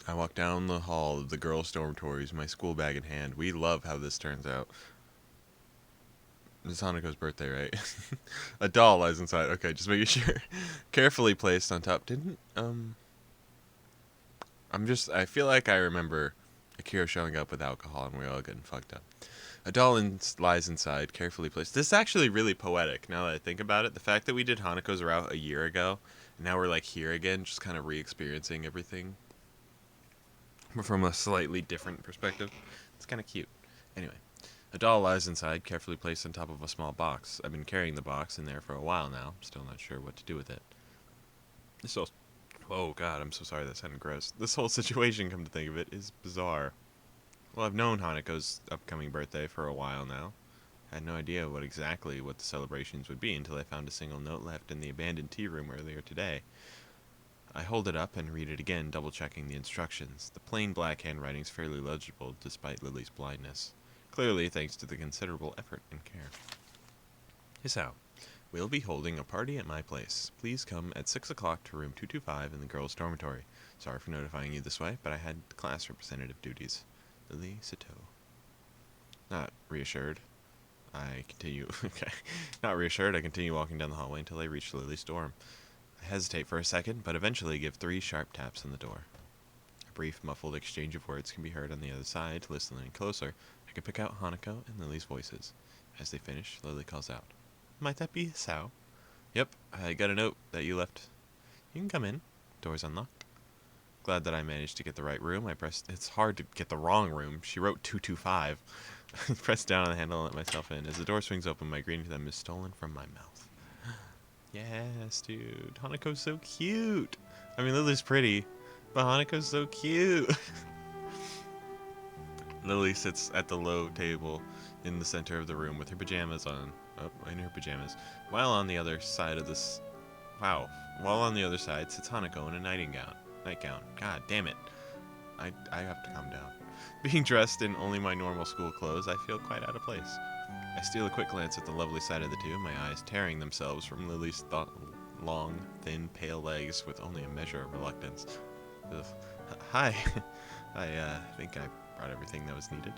I walk down the hall of the girls' dormitories, my school bag in hand. We love how this turns out. It's Hanako's birthday, right? A doll lies inside. Okay, just making sure. Carefully placed on top. I feel like I remember Akira showing up with alcohol and we all getting fucked up. A doll lies inside, carefully placed. This is actually really poetic now that I think about it. The fact that we did Hanako's route a year ago, and now we're like here again, just kind of re-experiencing everything from a slightly different perspective. It's kind of cute. Anyway, a doll lies inside, carefully placed on top of a small box. I've been carrying the box in there for a while now. Still not sure what to do with it. This whole, oh god, I'm so sorry that sounded gross. This whole situation, come to think of it, is bizarre. Well, I've known Hanako's upcoming birthday for a while now. I had no idea what the celebrations would be until I found a single note left in the abandoned tea room earlier today. I hold it up and read it again, double-checking the instructions. The plain black handwriting's fairly legible despite Lily's blindness. Clearly thanks to the considerable effort and care. Hisao, we'll be holding a party at my place. Please come at 6 o'clock to room 225 in the girls' dormitory. Sorry for notifying you this way, but I had class representative duties. Lily Sato. Not reassured. I continue. Okay. Not reassured, I continue walking down the hallway until I reach Lily's dorm. I hesitate for a second, but eventually give 3 sharp taps on the door. A brief, muffled exchange of words can be heard on the other side. Listening closer, I can pick out Hanako and Lily's voices. As they finish, Lily calls out, "Might that be Sao?" "Yep, I got a note that you left. You can come in. Door's unlocked." Glad that I managed to get the right room. It's hard to get the wrong room. She wrote 225. I press down on the handle and let myself in. As the door swings open, my greeting to them is stolen from my mouth. Yes, dude. Hanako's so cute. I mean, Lily's pretty, but Hanako's so cute. Lily sits at the low table in the center of the room with her pajamas on. Oh, in her pajamas. While on the other side of this... Wow. While on the other side sits Hanako in a nightgown. God damn it. I have to calm down. Being dressed in only my normal school clothes, I feel quite out of place. I steal a quick glance at the lovely side of the two, my eyes tearing themselves from Lily's long, thin, pale legs with only a measure of reluctance. Ugh. Hi. I think I brought everything that was needed.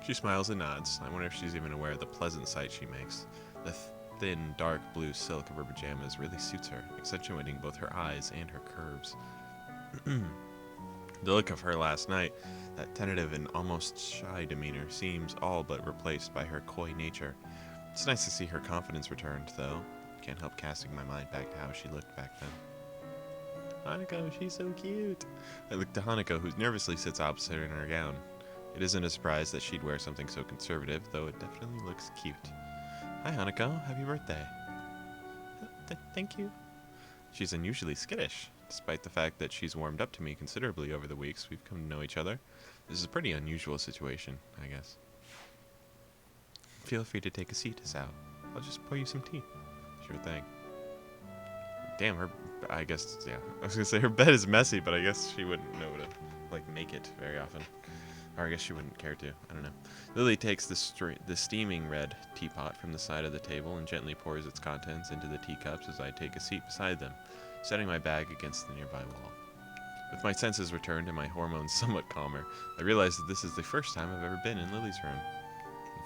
She smiles and nods. I wonder if she's even aware of the pleasant sight she makes. The thin, dark blue silk of her pajamas really suits her, accentuating both her eyes and her curves. The look of her last night, that tentative and almost shy demeanor, seems all but replaced by her coy nature. It's nice to see her confidence returned, though. Can't help casting my mind back to how she looked back then. Hanako, she's so cute. I look to Hanako, who nervously sits opposite her in her gown. It isn't a surprise that she'd wear something so conservative, though it definitely looks cute. Hi, Hanako. Happy birthday. Thank you. She's unusually skittish, despite the fact that she's warmed up to me considerably over the weeks we've come to know each other. This is a pretty unusual situation, I guess. Feel free to take a seat, Sao. I'll just pour you some tea. Sure thing. Damn, I guess, yeah. I was gonna say her bed is messy, but I guess she wouldn't know to, make it very often. Or I guess she wouldn't care to. I don't know. Lily takes the steaming red teapot from the side of the table and gently pours its contents into the teacups as I take a seat beside them, setting my bag against the nearby wall. With my senses returned and my hormones somewhat calmer, I realize that this is the first time I've ever been in Lily's room.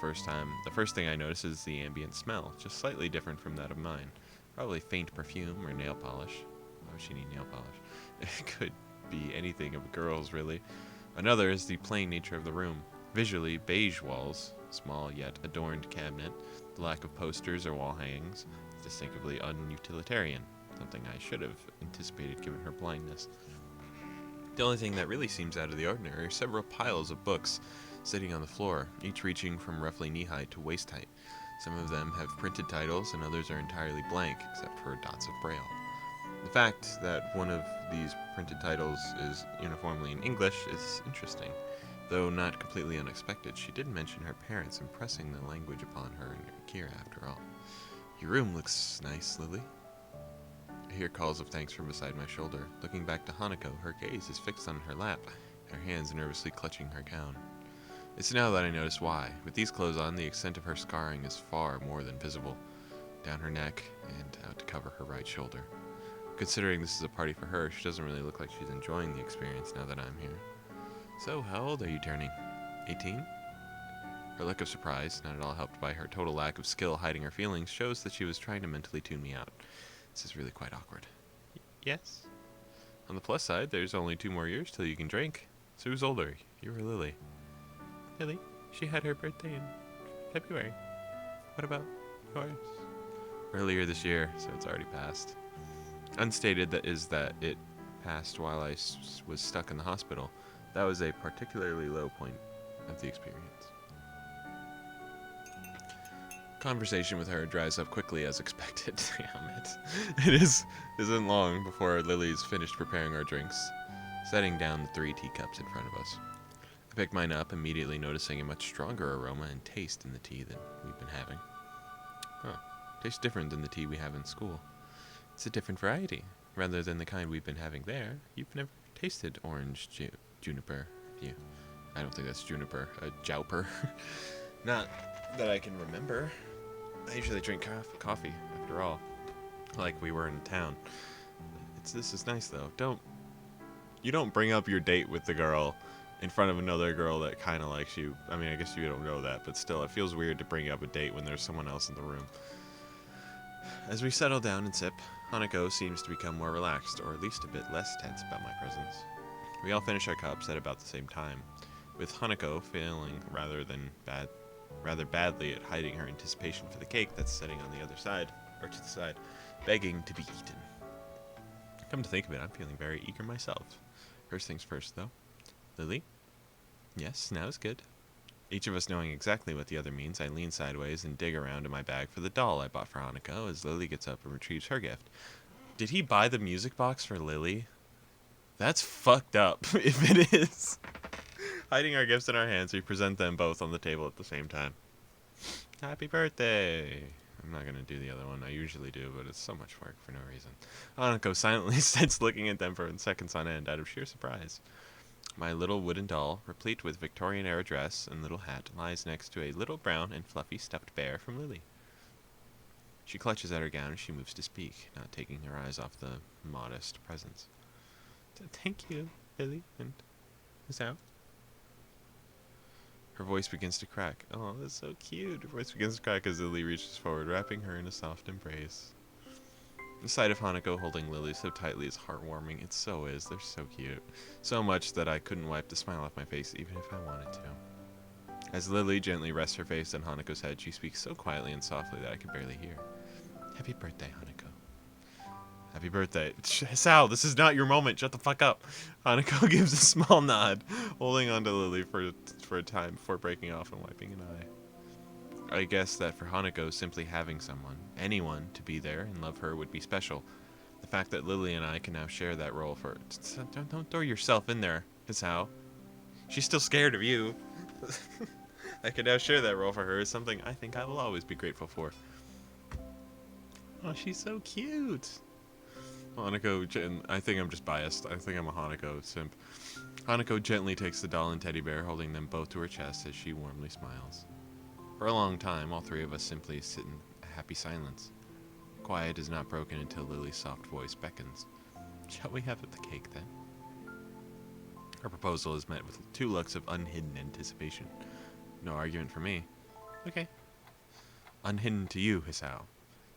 The first thing I notice is the ambient smell, just slightly different from that of mine. Probably faint perfume or nail polish. Why would she need nail polish? It could be anything of girls, really. Another is the plain nature of the room. Visually, beige walls, small yet adorned cabinet, the lack of posters or wall hangings, distinctively unutilitarian, something I should have anticipated given her blindness. The only thing that really seems out of the ordinary are several piles of books sitting on the floor, each reaching from roughly knee-height to waist-height. Some of them have printed titles and others are entirely blank, except for dots of braille. The fact that one of these printed titles is uniformly in English is interesting, though not completely unexpected. She did mention her parents impressing the language upon her and Akira, after all. Your room looks nice, Lily. I hear calls of thanks from beside my shoulder. Looking back to Hanako, her gaze is fixed on her lap, her hands nervously clutching her gown. It's now that I notice why. With these clothes on, the extent of her scarring is far more than visible, down her neck and out to cover her right shoulder. Considering this is a party for her, she doesn't really look like she's enjoying the experience now that I'm here. So, how old are you turning? 18? Her look of surprise, not at all helped by her total lack of skill hiding her feelings, shows that she was trying to mentally tune me out. This is really quite awkward. Yes. On the plus side, there's only 2 more years till you can drink. So who's older? You or Lily? Lily? She had her birthday in February. What about yours? Earlier this year, so it's already passed. Unstated that is that it passed while I was stuck in the hospital. That was a particularly low point of the experience. Conversation with her dries up quickly as expected. Damn it. Isn't long before Lily's finished preparing our drinks, setting down the 3 teacups in front of us. I picked mine up, immediately noticing a much stronger aroma and taste in the tea than we've been having. Huh. Tastes different than the tea we have in school. It's a different variety. Rather than the kind we've been having there, you've never tasted orange juniper. I don't think that's juniper. Jowper. Not that I can remember. I usually drink coffee, after all. Like we were in town. This is nice, though. You don't bring up your date with the girl in front of another girl that kind of likes you. I mean, I guess you don't know that, but still, it feels weird to bring up a date when there's someone else in the room. As we settle down and sip, Hanako seems to become more relaxed, or at least a bit less tense about my presence. We all finish our cups at about the same time, with Hanako feeling rather badly at hiding her anticipation for the cake that's sitting on the other side, or to the side, begging to be eaten. Come to think of it, I'm feeling very eager myself. First things first, though. Lily? Yes, now is good. Each of us knowing exactly what the other means, I lean sideways and dig around in my bag for the doll I bought for Hanako as Lily gets up and retrieves her gift. Did he buy the music box for Lily? That's fucked up, if it is. Hiding our gifts in our hands, we present them both on the table at the same time. Happy birthday! I'm not going to do the other one. I usually do, but it's so much work for no reason. Hanako silently sits looking at them for seconds on end out of sheer surprise. My little wooden doll, replete with Victorian-era dress and little hat, lies next to a little brown and fluffy stuffed bear from Lily. She clutches at her gown as she moves to speak, not taking her eyes off the modest presents. Thank you, Lily, and who's out? Her voice begins to crack. Oh, that's so cute. Her voice begins to crack as Lily reaches forward, wrapping her in a soft embrace. The sight of Hanako holding Lily so tightly is heartwarming. It so is. They're so cute. So much that I couldn't wipe the smile off my face even if I wanted to. As Lily gently rests her face on Hanako's head, she speaks so quietly and softly that I can barely hear. Happy birthday, Hanako. Happy birthday. Sal, this is not your moment. Shut the fuck up. Hanako gives a small nod, holding on to Lily for a time before breaking off and wiping an eye. I guess that for Hanako, simply having someone, anyone, to be there and love her would be special. The fact that Lily and I can now share that role for... Don't throw yourself in there, Hisao. She's still scared of you. I can now share that role for her is something I think I will always be grateful for. Oh, she's so cute. Hanako, I think I'm just biased. I think I'm a Hanako simp. Hanako gently takes the doll and teddy bear, holding them both to her chest as she warmly smiles. For a long time, all 3 of us simply sit in a happy silence. Quiet is not broken until Lily's soft voice beckons. Shall we have the cake, then? Her proposal is met with 2 looks of unhidden anticipation. No argument for me. Okay. Unhidden to you, Hisao.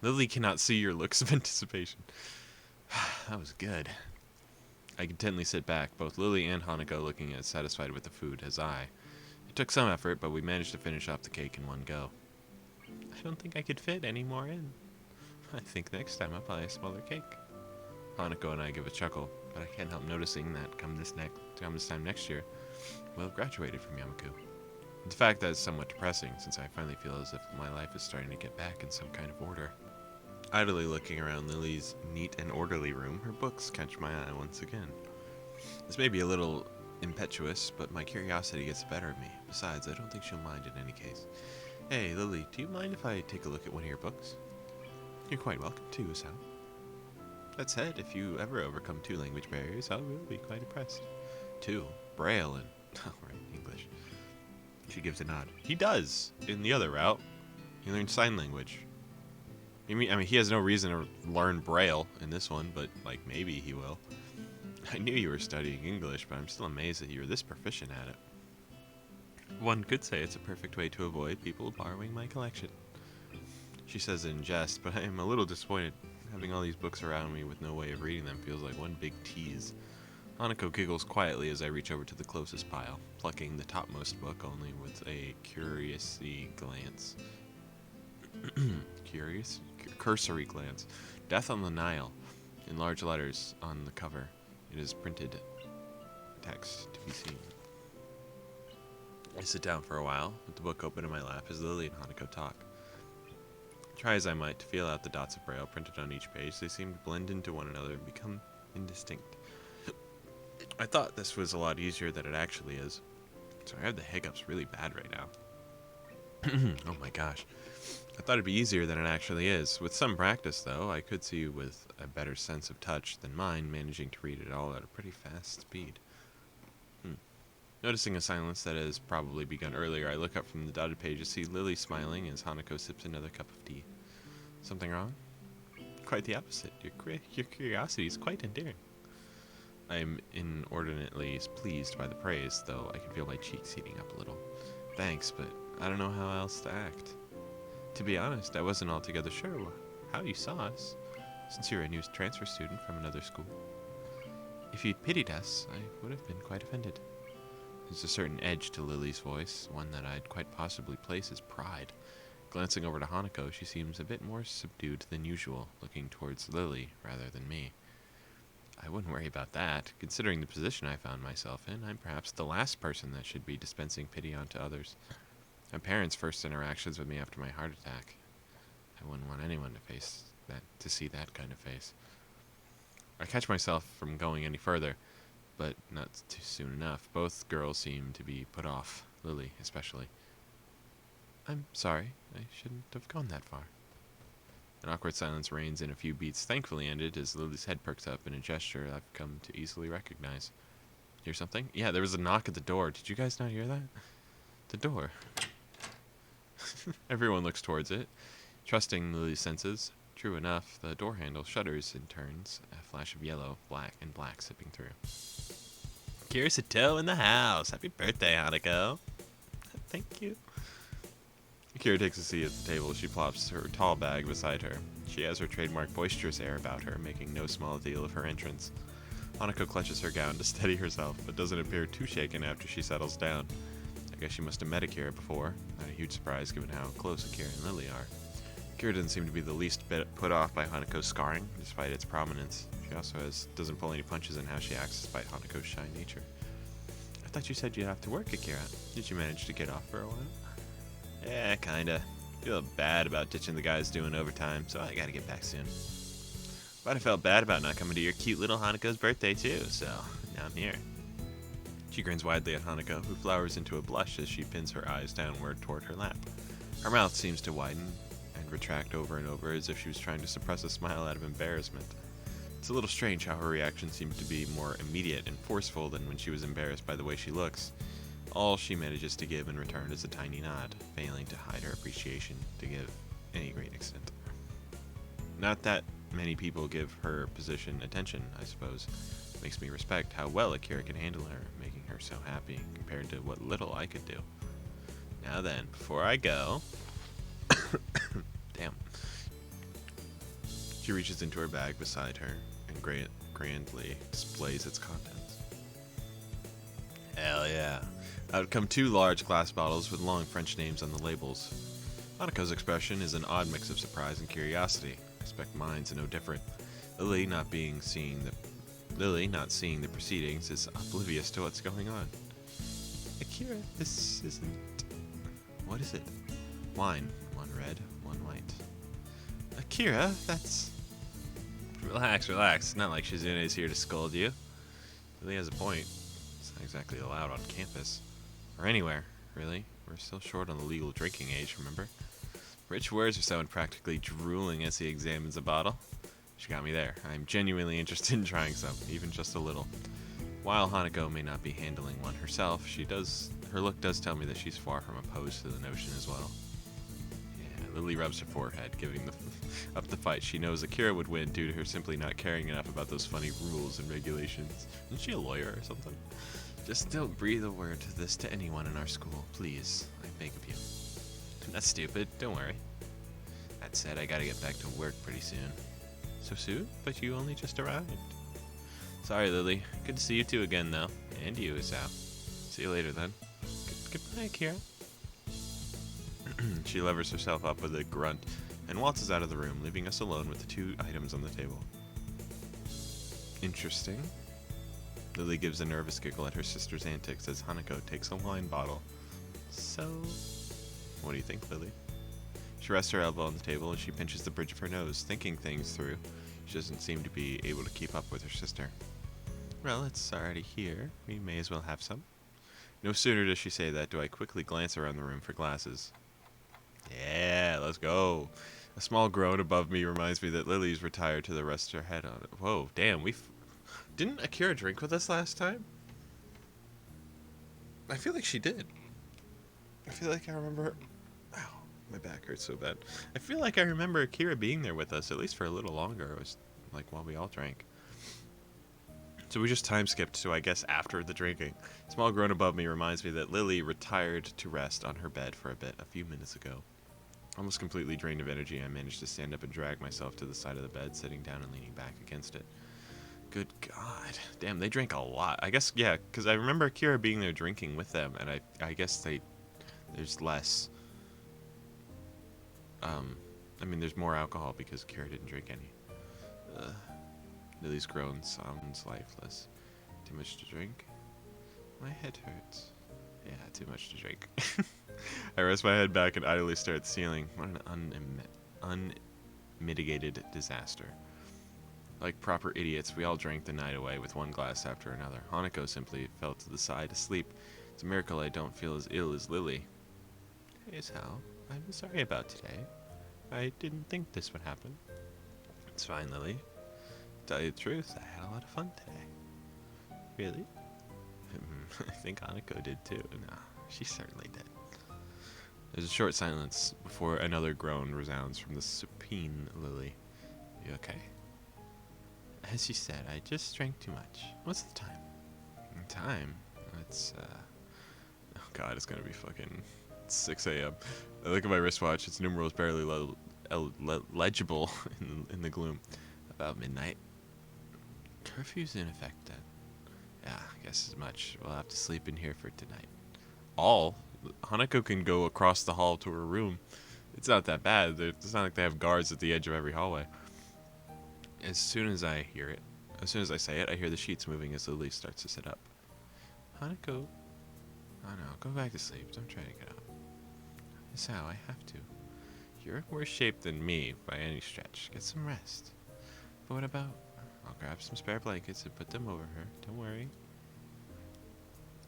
Lily cannot see your looks of anticipation. That was good. I contently sit back, both Lily and Hanako looking as satisfied with the food as I. It took some effort, but we managed to finish off the cake in one go. I don't think I could fit any more in. I think next time I'll buy a smaller cake. Hanako and I give a chuckle, but I can't help noticing that come this time next year, we'll have graduated from Yamaku. In fact, that is somewhat depressing, since I finally feel as if my life is starting to get back in some kind of order. Idly looking around Lily's neat and orderly room, her books catch my eye once again. This may be a little impetuous, but my curiosity gets the better of me. Besides, I don't think she'll mind in any case. Hey, Lily, do you mind if I take a look at one of your books? You're quite welcome to, Sal. That said, if you ever overcome 2 language barriers, I will be quite impressed. 2? Braille and... oh, right, English. She gives a nod. He does! In the other route, he learned sign language. I mean, he has no reason to learn Braille in this one, but, like, maybe he will. I knew you were studying English, but I'm still amazed that you were this proficient at it. One could say it's a perfect way to avoid people borrowing my collection. She says it in jest, but I am a little disappointed. Having all these books around me with no way of reading them feels like one big tease. Hanako giggles quietly as I reach over to the closest pile, plucking the topmost book only with a glance. Cursory glance. Death on the Nile, in large letters on the cover. It is printed text to be seen. I sit down for a while, with the book open in my lap as Lily and Hanako talk. Try as I might to feel out the dots of Braille printed on each page, they seem to blend into one another and become indistinct. I thought this was a lot easier than it actually is. So I have the hiccups really bad right now. Oh my gosh. I thought it'd be easier than it actually is. With some practice, though, I could see with a better sense of touch than mine, managing to read it all at a pretty fast speed. Noticing a silence that has probably begun earlier, I look up from the dotted page to see Lily smiling as Hanako sips another cup of tea. Something wrong? Quite the opposite. Your curiosity is quite endearing. I am inordinately pleased by the praise, though I can feel my cheeks heating up a little. Thanks, but I don't know how else to act. To be honest, I wasn't altogether sure how you saw us, since you're a new transfer student from another school. If you'd pitied us, I would have been quite offended. There's a certain edge to Lily's voice, one that I'd quite possibly place as pride. Glancing over to Hanako, she seems a bit more subdued than usual, looking towards Lily rather than me. I wouldn't worry about that. Considering the position I found myself in, I'm perhaps the last person that should be dispensing pity onto others. My parents' first interactions with me after my heart attack. I wouldn't want anyone to see that kind of face. I catch myself from going any further, but not too soon enough. Both girls seem to be put off, Lily especially. I'm sorry, I shouldn't have gone that far. An awkward silence reigns in a few beats, thankfully ended as Lily's head perks up in a gesture I've come to easily recognize. Hear something? Yeah, there was a knock at the door. Did you guys not hear that? The door. Everyone looks towards it, trusting Lily's senses. True enough, the door handle shudders and turns, a flash of yellow, black, and black sipping through. Kira Sato in the house. Happy birthday, Hanako. Thank you. Kira takes a seat at the table. She plops her tall bag beside her. She has her trademark boisterous air about her, making no small deal of her entrance. Hanako clutches her gown to steady herself, but doesn't appear too shaken after she settles down. I guess she must have met Akira before. Not a huge surprise given how close Akira and Lily are. Akira doesn't seem to be the least bit put off by Hanako's scarring, despite its prominence. She also doesn't pull any punches in how she acts despite Hanako's shy nature. I thought you said you'd have to work, Akira. Did you manage to get off for a while? Yeah, kinda. Feel bad about ditching the guys doing overtime, so I gotta get back soon. But I felt bad about not coming to your cute little Hanako's birthday too, so now I'm here. She grins widely at Hanako, who flowers into a blush as she pins her eyes downward toward her lap. Her mouth seems to widen and retract over and over as if she was trying to suppress a smile out of embarrassment. It's a little strange how her reaction seems to be more immediate and forceful than when she was embarrassed by the way she looks. All she manages to give in return is a tiny nod, failing to hide her appreciation to any great extent. Not that many people give her position attention, I suppose. Makes me respect how well Akira can handle her, making her so happy compared to what little I could do. Now then, before I go... Damn. She reaches into her bag beside her and grandly displays its contents. Hell yeah. Out come 2 large glass bottles with long French names on the labels. Hanako's expression is an odd mix of surprise and curiosity. I expect mine's no different. Lily, not seeing the proceedings, is oblivious to what's going on. Akira, this isn't... What is it? Wine. 1 red, 1 white. Akira, that's... Relax. It's not like Shizune's here to scold you. Lily has a point. It's not exactly allowed on campus. Or anywhere, really. We're still short on the legal drinking age, remember? Rich words are someone practically drooling as he examines a bottle. She got me there. I'm genuinely interested in trying some, even just a little. While Hanako may not be handling one herself, her look does tell me that she's far from opposed to the notion as well. Yeah, Lily rubs her forehead, giving up the fight. She knows Akira would win due to her simply not caring enough about those funny rules and regulations. Isn't she a lawyer or something? Just don't breathe a word of this to anyone in our school, please. I beg of you. That's stupid. Don't worry. That said, I gotta get back to work pretty soon. So soon? But you only just arrived. Sorry, Lily. Good to see you two again, though. And you, Isao. See you later, then. Goodbye, Akira. She levers herself up with a grunt and waltzes out of the room, leaving us alone with the 2 items on the table. Interesting. Lily gives a nervous giggle at her sister's antics as Hanako takes a wine bottle. So, what do you think, Lily? She rests her elbow on the table as she pinches the bridge of her nose, thinking things through. She doesn't seem to be able to keep up with her sister. Well, it's already here. We may as well have some. No sooner does she say that do I quickly glance around the room for glasses. Yeah, let's go. A small groan above me reminds me that Lily's retired to rest her head on it. Whoa, damn, didn't Akira drink with us last time? I feel like she did. I feel like I remember her. Ow, my back hurts so bad. I feel like I remember Akira being there with us, at least for a little longer. It was like while we all drank. So we just time skipped to, I guess, after the drinking. Small groan above me reminds me that Lily retired to rest on her bed for a bit a few minutes ago. Almost completely drained of energy, I managed to stand up and drag myself to the side of the bed, sitting down and leaning back against it. Good God. Damn, they drank a lot. I guess, yeah, because I remember Akira being there drinking with them, and I guess there's less, I mean, there's more alcohol because Akira didn't drink any. Lily's groan sounds lifeless. Too much to drink? My head hurts. Yeah, too much to drink. I rest my head back and idly stare at the ceiling. What an unmitigated disaster. Like proper idiots, we all drank the night away with one glass after another. Hanako simply fell to the side asleep. It's a miracle I don't feel as ill as Lily. Hey, Sal. I'm sorry about today. I didn't think this would happen. It's fine, Lily. To tell you the truth, I had a lot of fun today. Really? I think Hanako did too. No, she certainly did. There's a short silence before another groan resounds from the supine Lily. You okay? As you said, I just drank too much. What's the time? Time? It's, oh god, it's gonna be fucking 6 a.m. I look at my wristwatch, its numerals barely legible in the gloom. About midnight. Curfew's in effect then. Yeah, I guess as much. We'll have to sleep in here for tonight. Hanako can go across the hall to her room. It's not that bad. It's not like they have guards at the edge of every hallway. As soon as I say it, I hear the sheets moving as Lily starts to sit up. Hanako. Oh no, go back to sleep. Don't try to get up. It's how I have to. You're in worse shape than me by any stretch. Get some rest. But what about... I'll grab some spare blankets and put them over her. Don't worry.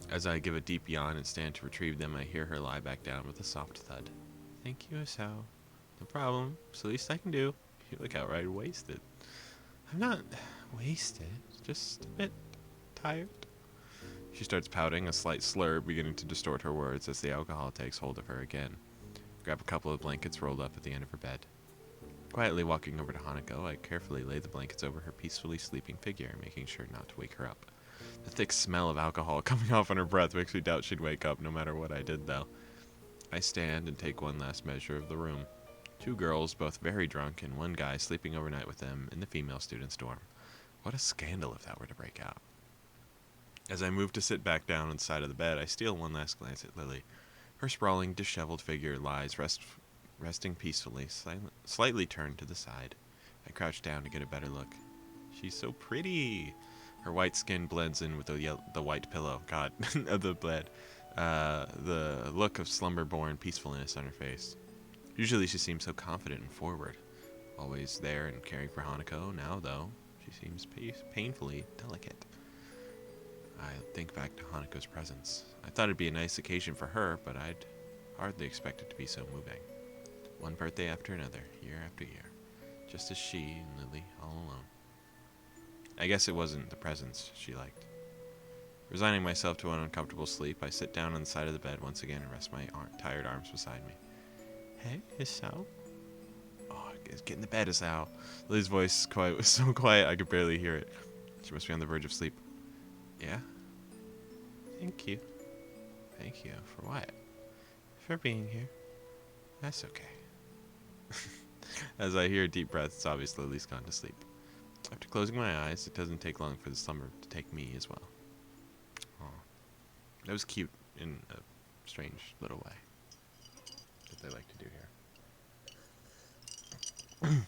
As I give a deep yawn and stand to retrieve them, I hear her lie back down with a soft thud. Thank you, Isao. No problem. It's the least I can do. You look outright wasted. I'm not wasted. Just a bit tired. She starts pouting, a slight slur beginning to distort her words as the alcohol takes hold of her again. Grab a couple of blankets rolled up at the end of her bed. Quietly walking over to Hanako, I carefully lay the blankets over her peacefully sleeping figure, making sure not to wake her up. The thick smell of alcohol coming off on her breath makes me doubt she'd wake up no matter what I did, though. I stand and take one last measure of the room. 2 girls, both very drunk, and 1 guy sleeping overnight with them in the female student's dorm. What a scandal if that were to break out. As I move to sit back down on the side of the bed, I steal one last glance at Lily. Her sprawling, disheveled figure lies resting peacefully, slightly turned to the side. I crouch down to get a better look. She's so pretty. Her white skin blends in with the white pillow, God, of the bed. The look of slumber-born peacefulness on her face. Usually she seems so confident and forward. Always there and caring for Hanako. Now, though, she seems painfully delicate. I think back to Hanako's presence. I thought it'd be a nice occasion for her, but I'd hardly expect it to be so moving. One birthday after another, year after year. Just as she and Lily all alone. I guess it wasn't the presence she liked. Resigning myself to an uncomfortable sleep, I sit down on the side of the bed once again and rest my tired arms beside me. Hey, Isao, Oh, get in the bed, Asao. Lily's voice was so quiet I could barely hear it. She must be on the verge of sleep. Yeah? Thank you. Thank you. For what? For being here. That's okay. As I hear a deep breath, it's obvious Lily's gone to sleep. After closing my eyes, it doesn't take long for the slumber to take me as well. Oh, that was cute in a strange little way that they like to do here.